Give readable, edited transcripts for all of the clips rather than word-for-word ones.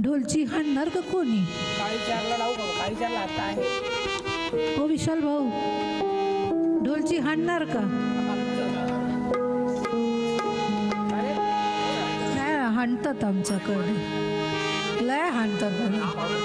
ढोलची हाणणार का कोणी? काळी चारला लावू का? काळी चारला आता आहे. हो विशाल भाऊ, ढोलची हाणणार का? नाही हाणतात आमच्याकडे, लय हाणतात बघा.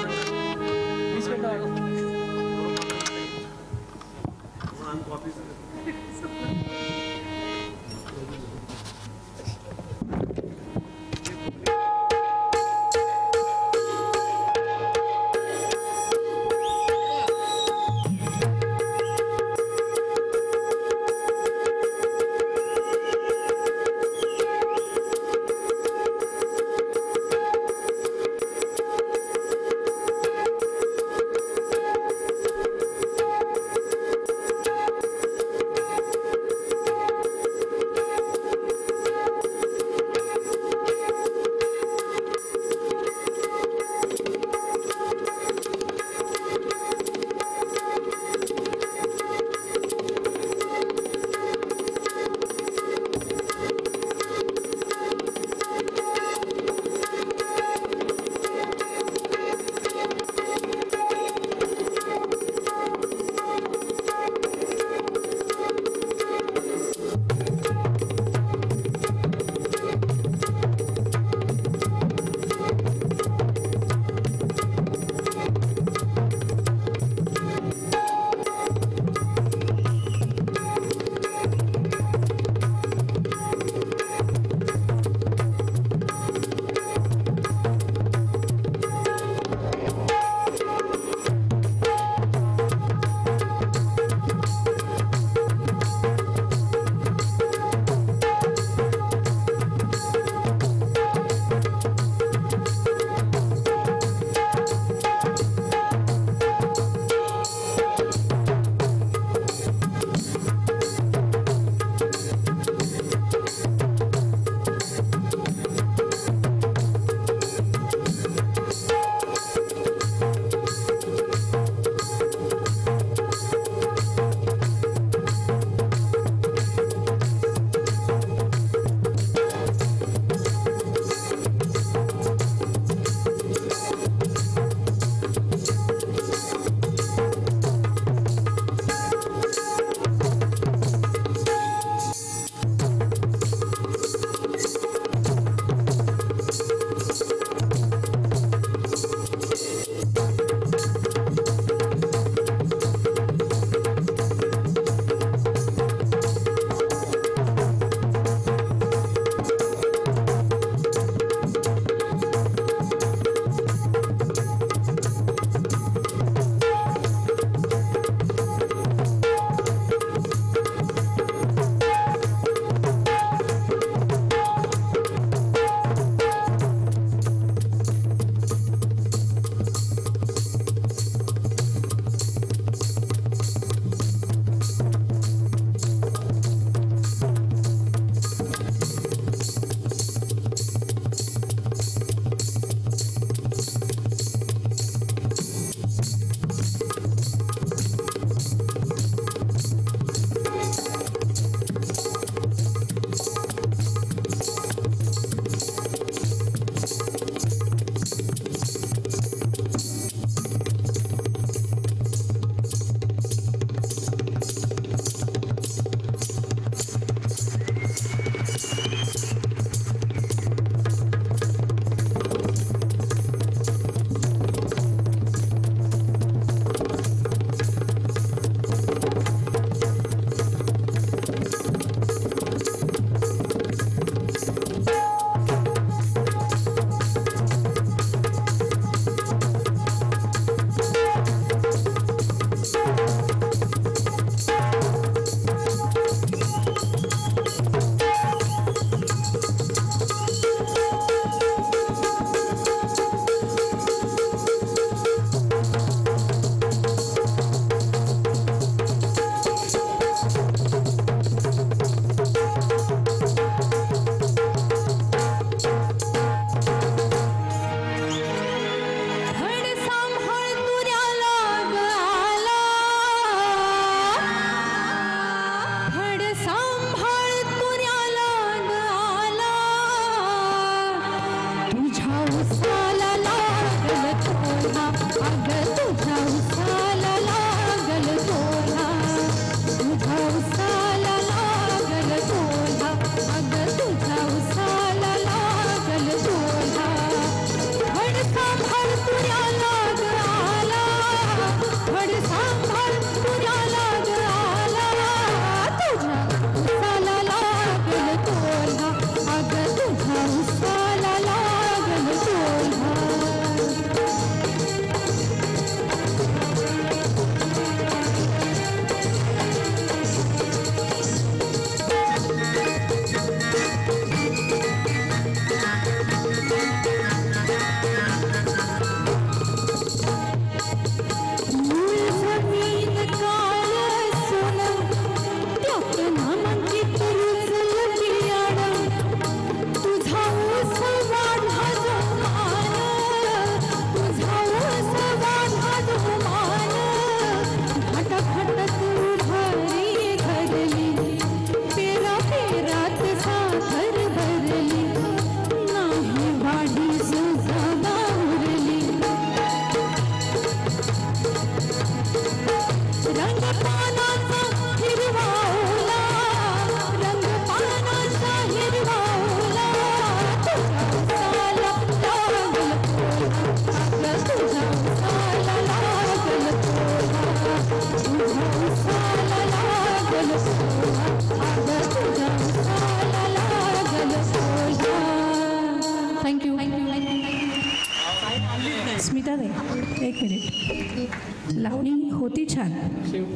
स्मिताताई एक मिनिट. लावणी होती छान,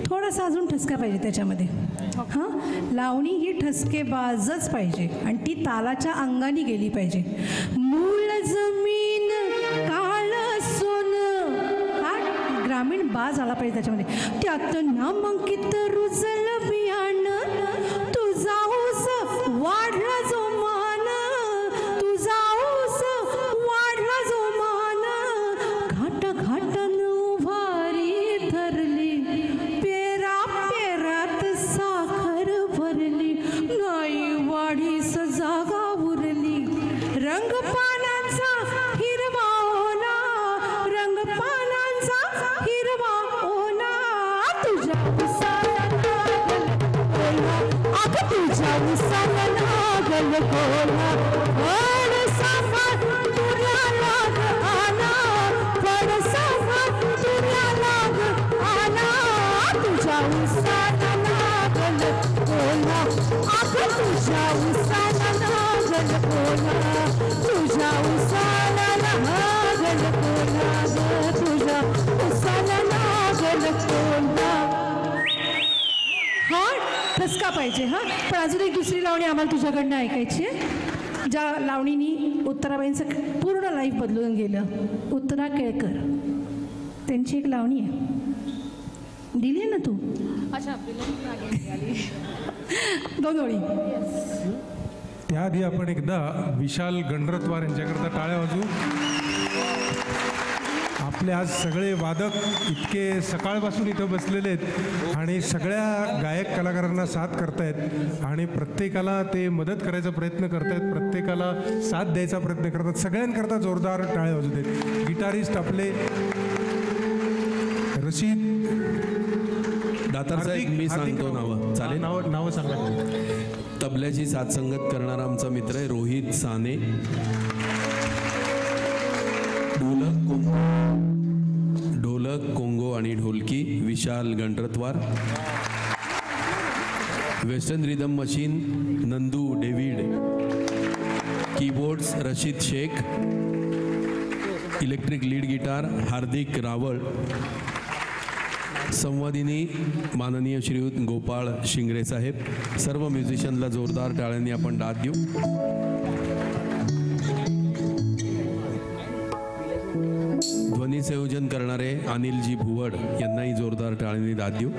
थोडासा अजून ठसका पाहिजे त्याच्यामध्ये. हां, लावणी ही ठसकेबाजच पाहिजे आणि ती तालाच्या अंगाने गेली पाहिजे. मूळ जमीन काळ सोन हा ग्रामीण बाज आला पाहिजे त्याच्यामध्ये. त्यात नामांकित रुजल बियाण, तुझा ऊस वाढला जो मान, तुझा ऊस वाढला जो मान, घाट घाटन उभारी धरली, पेरा पेरात साखर भरली, नाही वाढीस जागा उरली, रंग पानांचा हिरवा ओना, रंग पानांचा हिरवा ओना, तुझ्या उसाला लागल गोला, अगं तुझ्या उसाला लागल गोला, फळ सामान तुला लाग आना, फळ सामान तुला लाग आना, तुझ्या उसाला लागल गोला, अगं तुझ्या उसाला लागल गोला, तुझ्या उसाला लागल गोला, तुझ्या उसाला लागल गोला. हा ठसका पाहिजे. हां, पण अजून एक दुसरी लावणी आम्हाला तुझ्याकडनं ऐकायची आहे, ज्या लावणीनी उत्तराबाईंचं पूर्ण लाईफ बदलून गेलं. उत्तरा केळकर त्यांची एक लावणी आहे, दिली आहे ना तू? दोन ओळी. त्याआधी आपण एकदा विशाल गणरत्वार यांच्याकरता टाळ्या वाजू. आपले आज सगळे वादक इतके सकाळपासून इथं बसलेले आहेत आणि सगळ्या गायक कलाकारांना साथ करतायत आणि प्रत्येकाला ते मदत करायचा प्रयत्न करतायत, प्रत्येकाला साथ द्यायचा प्रयत्न करतात. सगळ्यांकरता जोरदार टाळ्या वाजू देत. गिटारिस्ट आपले रशीद दातार साहेब, मी सांगतो नावं, चालेल? नावं सांगा. तबल्याची साथसंगत करणारा आमचा मित्र आहे रोहित साने. ढोलक, कोंगो आणि dholki Vishal Ganratwar. Western rhythm machine Nandu David. Keyboards Rashid Shaikh. Electric lead guitar Hardik Rawal. संवादिनी माननीय श्रीयुत गोपाळ शिंगरे साहेब. सर्व म्युझिशियनला जोरदार टाळ्यांनी आपण दाद देऊ. ध्वनी संयोजन करणारे अनिलजी भुवड यांनाही जोरदार टाळ्यांनी दाद देऊ.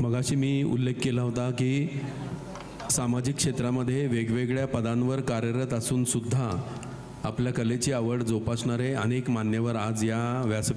मगाशी मी उल्लेख केला होता की सामाजिक क्षेत्रामध्ये वेगवेगळ्या पदांवर कार्यरत असून सुद्धा आपल्या कलेची आवड जोपासणारे अनेक मान्यवर आज या व्यासपीठावर